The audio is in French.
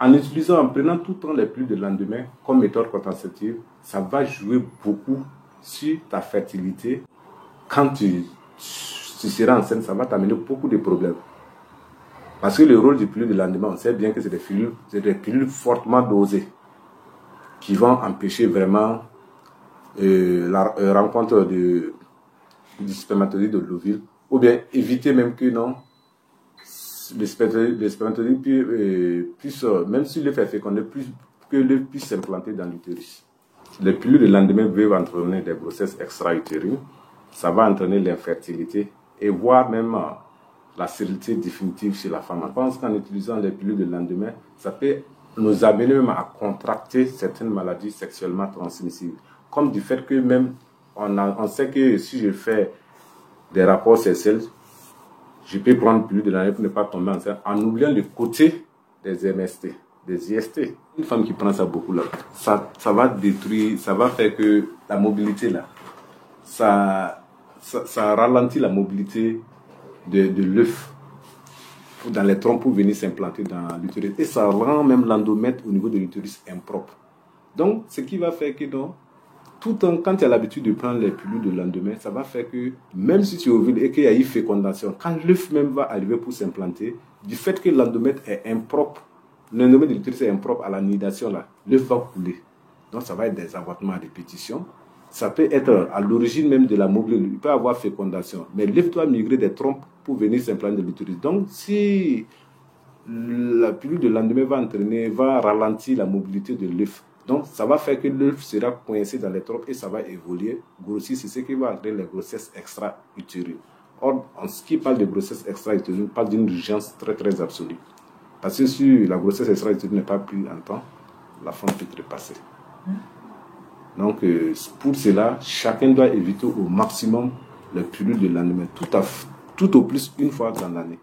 en utilisant, en prenant tout le temps les pilules de lendemain comme méthode contraceptive, ça va jouer beaucoup sur ta fertilité. Quand tu seras enceinte, ça va t'amener beaucoup de problèmes. Parce que le rôle du pilule de lendemain, on sait bien que c'est des pilules fortement dosées qui vont empêcher vraiment la rencontre du spermatozoïde de l'ovule, ou bien éviter même que non, le spermatozoïde puisse, même si l'œuf est fécondé, que l'œuf puisse s'implanter dans l'utérus. Les pilules de lendemain peuvent entraîner des grossesses extra-utérines, ça va entraîner l'infertilité et voire même la stérilité définitive chez la femme. Je pense qu'en utilisant les pilules de lendemain, ça peut nous amener même à contracter certaines maladies sexuellement transmissibles. Comme du fait que même, on sait que si je fais des rapports sexuels, je peux prendre pilule de lendemain pour ne pas tomber enceinte en oubliant le côté des MST, des IST. Une femme qui prend ça beaucoup là, ça va détruire, ça va faire que la mobilité là, ça ralentit la mobilité de l'œuf dans les trompes pour venir s'implanter dans l'utérus. Et ça rend même l'endomètre au niveau de l'utérus impropre. Donc, ce qui va faire que quand tu as l'habitude de prendre les pilules de lendemain, ça va faire que même si tu ovules et qu'il y a eu fécondation, quand l'œuf même va arriver pour s'implanter, du fait que l'endomètre est impropre, l'endomètre de l'utérus est impropre à la nidation là, l'œuf va couler. Donc, ça va être des avortements à répétition. Ça peut être à l'origine même de la mobilité. Il peut y avoir fécondation. Mais l'œuf doit migrer des trompes pour venir s'implanter dans l'utérus. Donc, si la pilule de lendemain va ralentir la mobilité de l'œuf. Donc, ça va faire que l'œuf sera coincé dans les trompes et ça va évoluer, grossir. C'est ce qui va entraîner les grossesses extra-utérines. Or, en ce qui parle de grossesse extra-utérine, on parle d'une urgence très, très absolue. Parce que si la grossesse extra-utérine n'est pas prise en temps, la femme peut trépasser. Donc, pour cela, chacun doit éviter au maximum les pilules de lendemain, tout au plus une fois dans l'année.